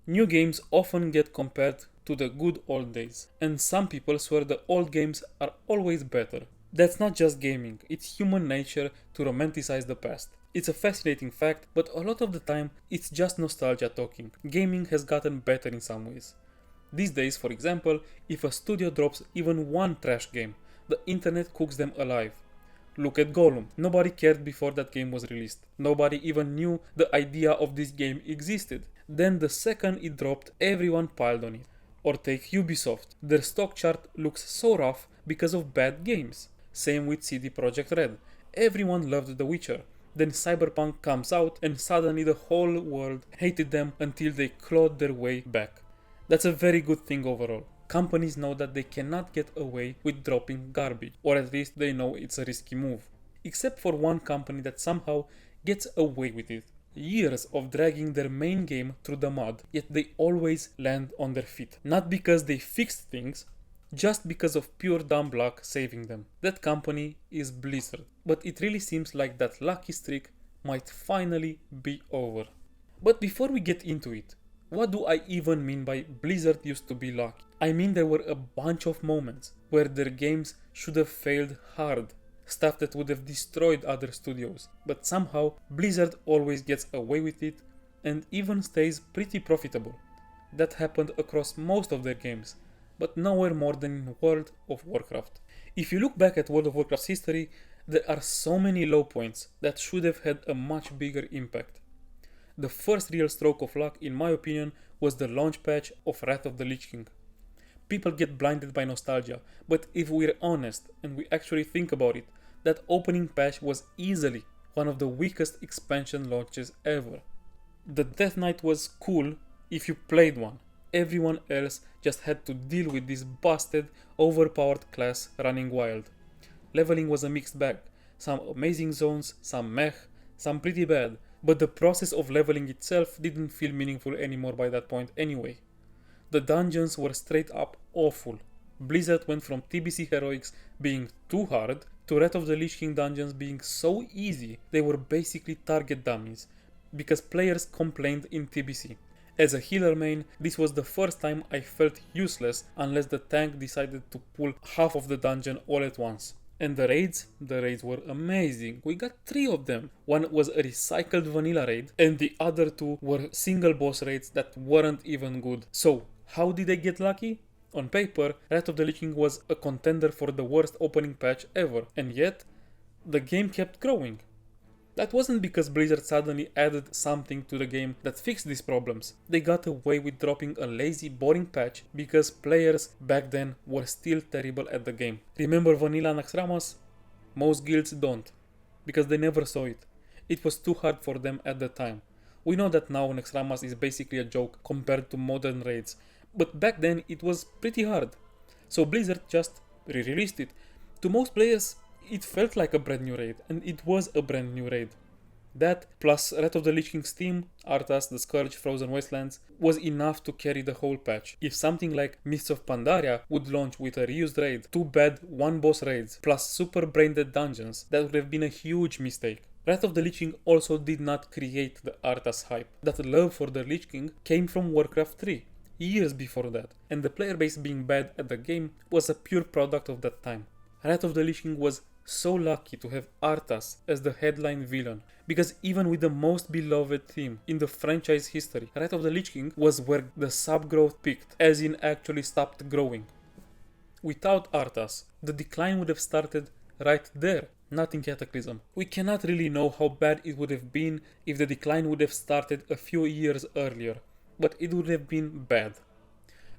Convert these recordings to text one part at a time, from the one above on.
New games often get compared to the good old days, and some people swear the old games are always better. That's not just gaming, it's human nature to romanticize the past. It's a fascinating fact, but a lot of the time it's just nostalgia talking. Gaming has gotten better in some ways. These days, for example, if a studio drops even one trash game, the internet cooks them alive. Look at Gollum. Nobody cared before that game was released. Nobody even knew the idea of this game existed. Then the second it dropped, everyone piled on it. Or take Ubisoft. Their stock chart looks so rough because of bad games. Same with CD Projekt Red. Everyone loved The Witcher. Then Cyberpunk comes out and suddenly the whole world hated them until they clawed their way back. That's a very good thing overall. Companies know that they cannot get away with dropping garbage, or at least they know it's a risky move. Except for one company that somehow gets away with it. Years of dragging their main game through the mud, yet they always land on their feet. Not because they fixed things, just because of pure dumb luck saving them. That company is Blizzard. But it really seems like that lucky streak might finally be over. But before we get into it, what do I even mean by Blizzard used to be lucky? I mean there were a bunch of moments where their games should have failed hard. Stuff that would have destroyed other studios. But somehow Blizzard always gets away with it and even stays pretty profitable. That happened across most of their games, but nowhere more than in World of Warcraft. If you look back at World of Warcraft's history, there are so many low points that should have had a much bigger impact. The first real stroke of luck, in my opinion, was the launch patch of Wrath of the Lich King. People get blinded by nostalgia, but if we're honest and we actually think about it, that opening patch was easily one of the weakest expansion launches ever. The Death Knight was cool if you played one. Everyone else just had to deal with this busted, overpowered class running wild. Leveling was a mixed bag. Some amazing zones, some meh, some pretty bad. But the process of leveling itself didn't feel meaningful anymore by that point anyway. The dungeons were straight up awful. Blizzard went from TBC heroics being too hard to Wrath of the Lich King dungeons being so easy they were basically target dummies because players complained in TBC. As a healer main, this was the first time I felt useless unless the tank decided to pull half of the dungeon all at once. And the raids were amazing. We got 3 of them. One was a recycled vanilla raid and the other 2 were single boss raids that weren't even good. So, how did they get lucky? On paper, Wrath of the Lich King was a contender for the worst opening patch ever, and yet, the game kept growing. That wasn't because Blizzard suddenly added something to the game that fixed these problems. They got away with dropping a lazy, boring patch because players back then were still terrible at the game. Remember Vanilla Naxxramas? Most guilds don't, because they never saw it. It was too hard for them at the time. We know that now Naxxramas is basically a joke compared to modern raids, but back then it was pretty hard. So Blizzard just re-released it. To most players, it felt like a brand new raid, and it was a brand new raid. That, plus Wrath of the Lich King's theme, Arthas, the Scourge, Frozen Wastelands, was enough to carry the whole patch. If something like Mists of Pandaria would launch with a reused raid, 2 bad one-boss raids, plus super brain-dead dungeons, that would have been a huge mistake. Wrath of the Lich King also did not create the Arthas hype. That love for the Lich King came from Warcraft 3, years before that, and the player base being bad at the game was a pure product of that time. Wrath of the Lich King was so lucky to have Arthas as the headline villain, because even with the most beloved theme in the franchise history, Wrath of the Lich King was where the sub-growth peaked, as in actually stopped growing. Without Arthas, the decline would have started right there, not in Cataclysm. We cannot really know how bad it would have been if the decline would have started a few years earlier, but it would have been bad.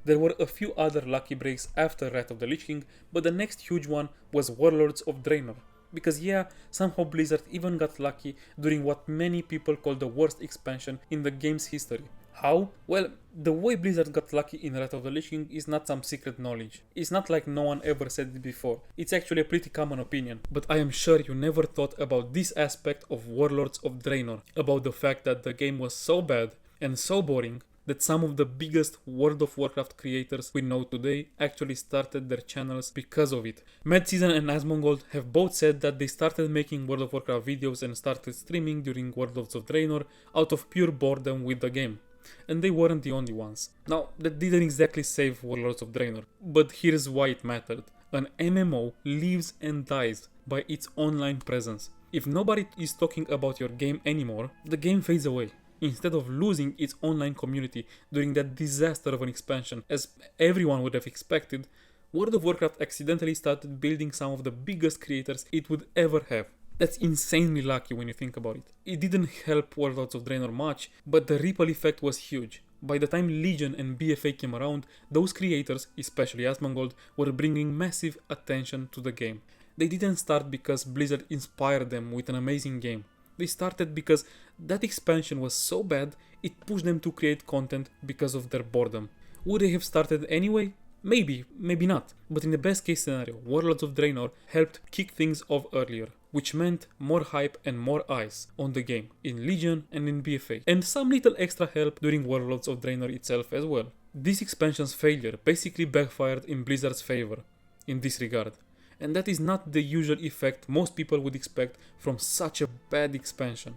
There were a few other lucky breaks after Wrath of the Lich King, but the next huge one was Warlords of Draenor. Because yeah, somehow Blizzard even got lucky during what many people call the worst expansion in the game's history. How? Well, the way Blizzard got lucky in Wrath of the Lich King is not some secret knowledge. It's not like no one ever said it before. It's actually a pretty common opinion. But I am sure you never thought about this aspect of Warlords of Draenor. About the fact that the game was so bad and so boring that some of the biggest World of Warcraft creators we know today actually started their channels because of it. Mad Season and Asmongold have both said that they started making World of Warcraft videos and started streaming during Warlords of Draenor out of pure boredom with the game. and they weren't the only ones. Now, that didn't exactly save Warlords of Draenor, but here's why it mattered. An MMO lives and dies by its online presence. If nobody is talking about your game anymore, the game fades away. Instead of losing its online community during that disaster of an expansion, as everyone would have expected, World of Warcraft accidentally started building some of the biggest creators it would ever have. That's insanely lucky when you think about it. It didn't help Warlords of Draenor much, but the ripple effect was huge. By the time Legion and BFA came around, those creators, especially Asmongold, were bringing massive attention to the game. They didn't start because Blizzard inspired them with an amazing game. They started because that expansion was so bad, it pushed them to create content because of their boredom. Would they have started anyway? Maybe, maybe not. But in the best case scenario, Warlords of Draenor helped kick things off earlier, which meant more hype and more eyes on the game in Legion and in BFA, and some little extra help during Warlords of Draenor itself as well. This expansion's failure basically backfired in Blizzard's favor in this regard, and that is not the usual effect most people would expect from such a bad expansion.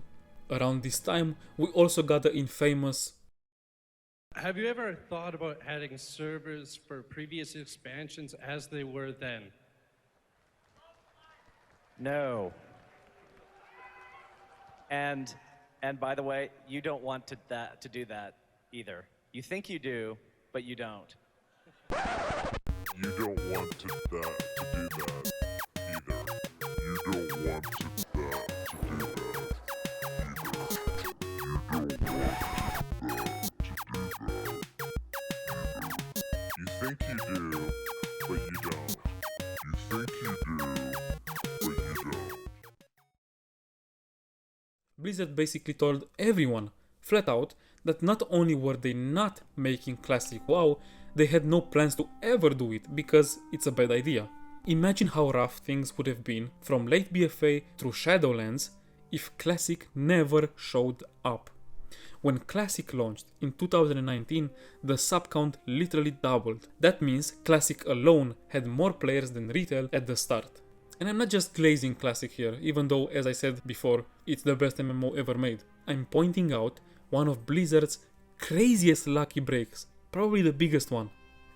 Around this time, we also got the infamous... Have you ever thought about adding servers for previous expansions as they were then? No. And by the way, you don't want to do that either. You think you do, but you don't. You don't want to do that either. You don't want to do that either. You don't want that to do that either. You think you do, but you don't. You think you do, but you don't. Blizzard basically told everyone, flat out, that not only were they not making classic WoW, they had no plans to ever do it because it's a bad idea. Imagine how rough things would have been from late BFA through Shadowlands if Classic never showed up. When Classic launched in 2019, the sub count literally doubled. That means Classic alone had more players than retail at the start. And I'm not just glazing Classic here, even though, as I said before, it's the best MMO ever made. I'm pointing out one of Blizzard's craziest lucky breaks, probably the biggest one.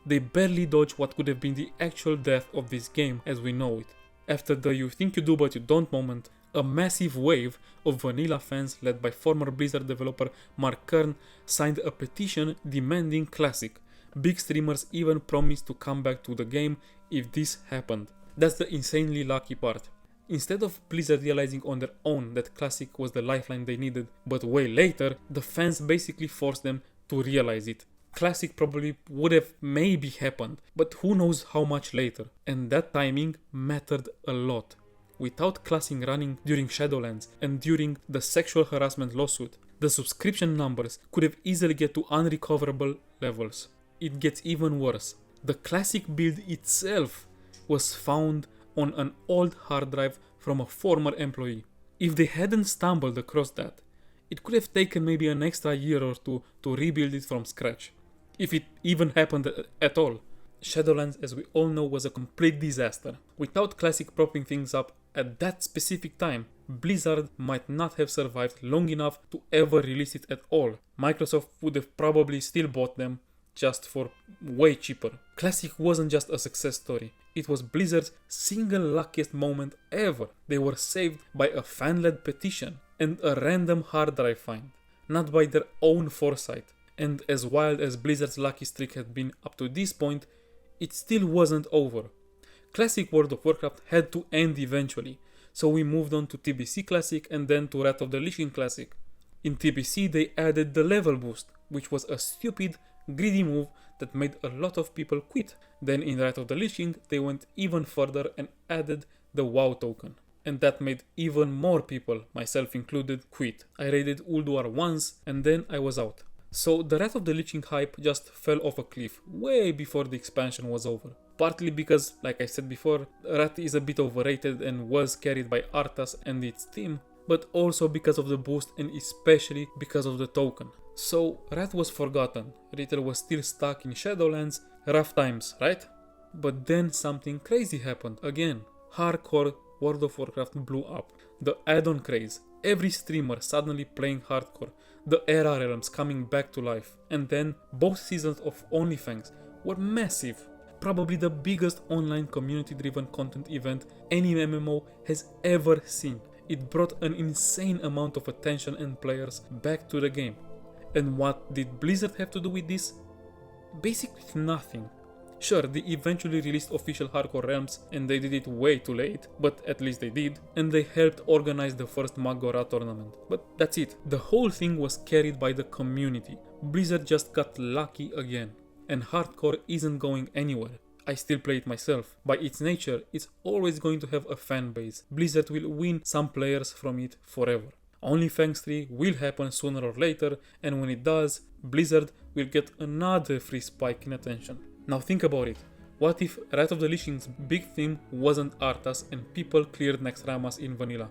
They barely dodged what could have been the actual death of this game as we know it. After the you think you do but you don't moment, a massive wave of vanilla fans led by former Blizzard developer Mark Kern signed a petition demanding Classic. Big streamers even promised to come back to the game if this happened. That's the insanely lucky part. Instead of Blizzard realizing on their own that Classic was the lifeline they needed, but way later, the fans basically forced them to realize it. Classic probably would have maybe happened, but who knows how much later, and that timing mattered a lot. Without Classic running during Shadowlands and during the sexual harassment lawsuit, the subscription numbers could have easily get to unrecoverable levels. It gets even worse. The Classic build itself was found on an old hard drive from a former employee. If they hadn't stumbled across that, it could have taken maybe an extra year or two to rebuild it from scratch. If it even happened at all. Shadowlands, as we all know, was a complete disaster. Without Classic propping things up at that specific time, Blizzard might not have survived long enough to ever release it at all. Microsoft would have probably still bought them, just for way cheaper. Classic wasn't just a success story, it was Blizzard's single luckiest moment ever. They were saved by a fan-led petition and a random hard drive find, not by their own foresight. And as wild as Blizzard's lucky streak had been up to this point, it still wasn't over. Classic World of Warcraft had to end eventually, so we moved on to TBC Classic and then to Wrath of the Lich King Classic. In TBC they added the level boost, which was a stupid, greedy move that made a lot of people quit. Then in Wrath of the Lich King they went even further and added the WoW token. And that made even more people, myself included, quit. I raided Ulduar once and then I was out. So the Wrath of the Lich King hype just fell off a cliff way before the expansion was over. Partly because, like I said before, Wrath is a bit overrated and was carried by Arthas and its team, but also because of the boost and especially because of the token. So Wrath was forgotten, retail was still stuck in Shadowlands, rough times, right? But then something crazy happened again. Hardcore World of Warcraft blew up. The add-on craze. every streamer suddenly playing hardcore, the era realms coming back to life, and then both seasons of OnlyFans were massive. Probably the biggest online community-driven content event any MMO has ever seen. It brought an insane amount of attention and players back to the game. And what did Blizzard have to do with this? Basically nothing. Sure, they eventually released official hardcore realms and they did it way too late, but at least they did, and they helped organize the first Magora tournament. But that's it. The whole thing was carried by the community. Blizzard just got lucky again. And hardcore isn't going anywhere. I still play it myself. By its nature, it's always going to have a fan base. Blizzard will win some players from it forever. OnlyFans 3 will happen sooner or later, and when it does, Blizzard will get another free spike in attention. Now think about it. What if Wrath of the Lich King's big theme wasn't Arthas and people cleared Naxxramas in vanilla?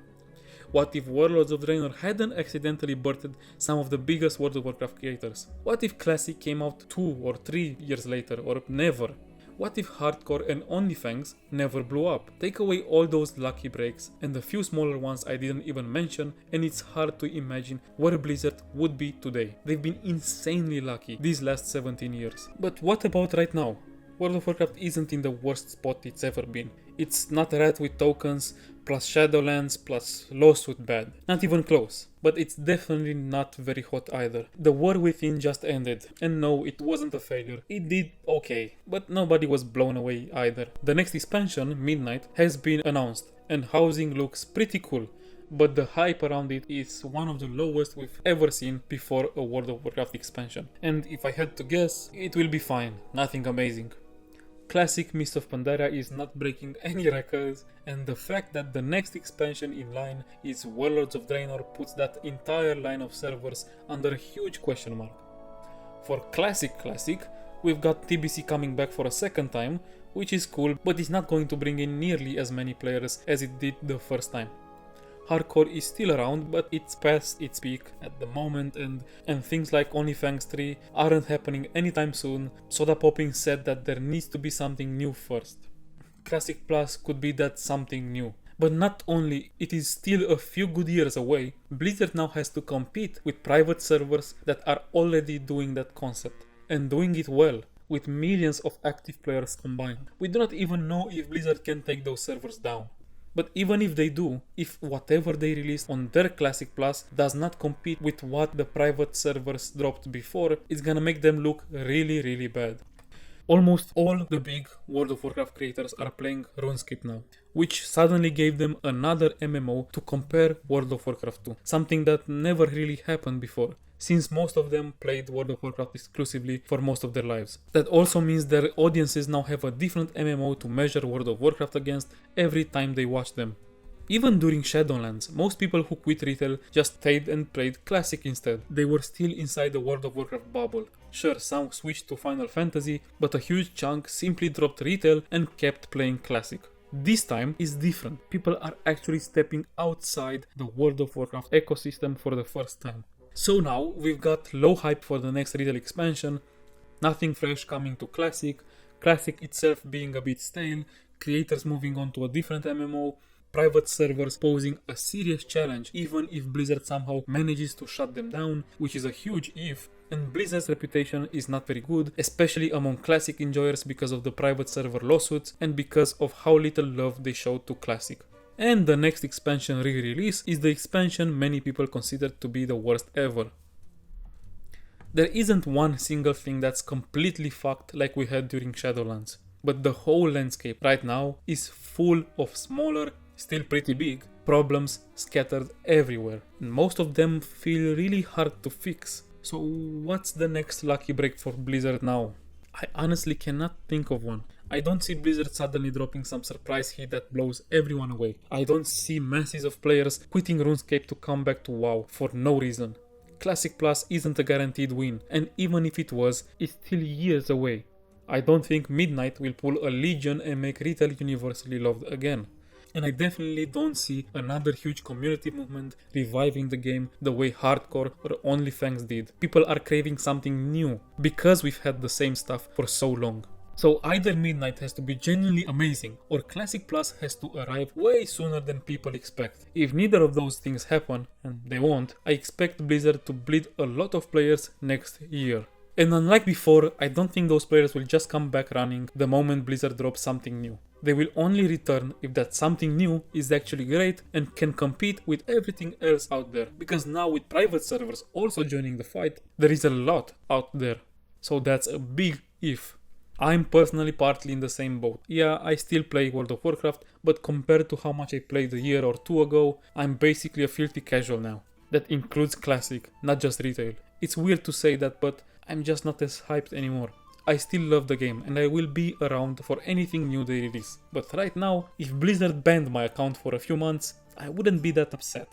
What if Warlords of Draenor hadn't accidentally birthed some of the biggest World of Warcraft creators? What if Classic came out 2 or 3 years later, or never? What if Hardcore and OnlyFans never blew up? Take away all those lucky breaks and the few smaller ones I didn't even mention, and it's hard to imagine where Blizzard would be today. They've been insanely lucky these last 17 years. But what about right now? World of Warcraft isn't in the worst spot it's ever been. It's not rat with tokens, plus Shadowlands, plus lawsuit bad. Not even close. But it's definitely not very hot either. The War Within just ended, and no, it wasn't a failure. It did okay, but nobody was blown away either. The next expansion, Midnight, has been announced, and housing looks pretty cool. But the hype around it is one of the lowest we've ever seen before a World of Warcraft expansion. And if I had to guess, it will be fine, nothing amazing. Classic Mist of Pandaria is not breaking any records, and the fact that the next expansion in line is Warlords of Draenor puts that entire line of servers under a huge question mark. For Classic, we've got TBC coming back for a second time, which is cool, but it's not going to bring in nearly as many players as it did the first time. Hardcore is still around, but it's past its peak at the moment, and things like OnlyFans 3 aren't happening anytime soon. Soda Popping said that there needs to be something new first. Classic Plus could be that something new. But not only it is still a few good years away, Blizzard now has to compete with private servers that are already doing that concept, and doing it well, with millions of active players combined. We do not even know if Blizzard can take those servers down. But even if they do, if whatever they release on their Classic Plus does not compete with what the private servers dropped before, it's gonna make them look really bad. Almost all the big World of Warcraft creators are playing RuneScape now, which suddenly gave them another MMO to compare World of Warcraft to, something that never really happened before, since most of them played World of Warcraft exclusively for most of their lives. That also means their audiences now have a different MMO to measure World of Warcraft against every time they watch them. Even during Shadowlands, most people who quit retail just stayed and played Classic instead. They were still inside the World of Warcraft bubble. Sure, some switched to Final Fantasy, but a huge chunk simply dropped retail and kept playing Classic. This time is different. People are actually stepping outside the World of Warcraft ecosystem for the first time. So now we've got low hype for the next retail expansion, nothing fresh coming to Classic, Classic itself being a bit stale, creators moving on to a different MMO, private servers posing a serious challenge even if Blizzard somehow manages to shut them down, which is a huge if, and Blizzard's reputation is not very good, especially among Classic enjoyers because of the private server lawsuits and because of how little love they showed to Classic. And the next expansion re-release is the expansion many people consider to be the worst ever. There isn't one single thing that's completely fucked like we had during Shadowlands, but the whole landscape right now is full of smaller, still pretty big, problems scattered everywhere, and most of them feel really hard to fix. So what's the next lucky break for Blizzard now? I honestly cannot think of one. I don't see Blizzard suddenly dropping some surprise hit that blows everyone away. I don't see masses of players quitting RuneScape to come back to WoW for no reason. Classic Plus isn't a guaranteed win, and even if it was, it's still years away. I don't think Midnight will pull a Legion and make retail universally loved again. And I definitely don't see another huge community movement reviving the game the way Hardcore or OnlyFans did. People are craving something new because we've had the same stuff for so long. So either Midnight has to be genuinely amazing, or Classic Plus has to arrive way sooner than people expect. If neither of those things happen, and they won't, I expect Blizzard to bleed a lot of players next year. And unlike before, I don't think those players will just come back running the moment Blizzard drops something new. They will only return if that something new is actually great and can compete with everything else out there. Because now with private servers also joining the fight, there is a lot out there. So that's a big if. I'm personally partly in the same boat. Yeah, I still play World of Warcraft, but compared to how much I played a year or two ago, I'm basically a filthy casual now. That includes Classic, not just retail. It's weird to say that, but I'm just not as hyped anymore. I still love the game and I will be around for anything new they release. But right now, if Blizzard banned my account for a few months, I wouldn't be that upset.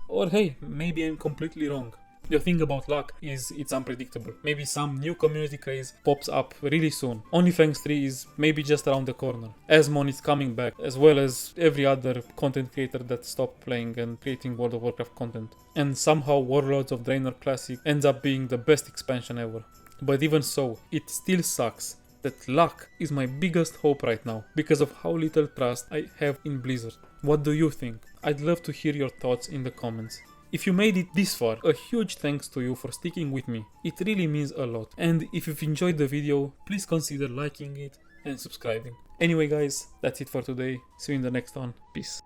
Or hey, maybe I'm completely wrong. The thing about luck is it's unpredictable. Maybe some new community craze pops up really soon. OnlyFans 3 is maybe just around the corner. Asmon is coming back, as well as every other content creator that stopped playing and creating World of Warcraft content. And somehow Warlords of Draenor Classic ends up being the best expansion ever. But even so, it still sucks that luck is my biggest hope right now because of how little trust I have in Blizzard. What do you think? I'd love to hear your thoughts in the comments. If you made it this far, a huge thanks to you for sticking with me. It really means a lot. And if you've enjoyed the video, please consider liking it and subscribing. Anyway guys, that's it for today. See you in the next one. Peace.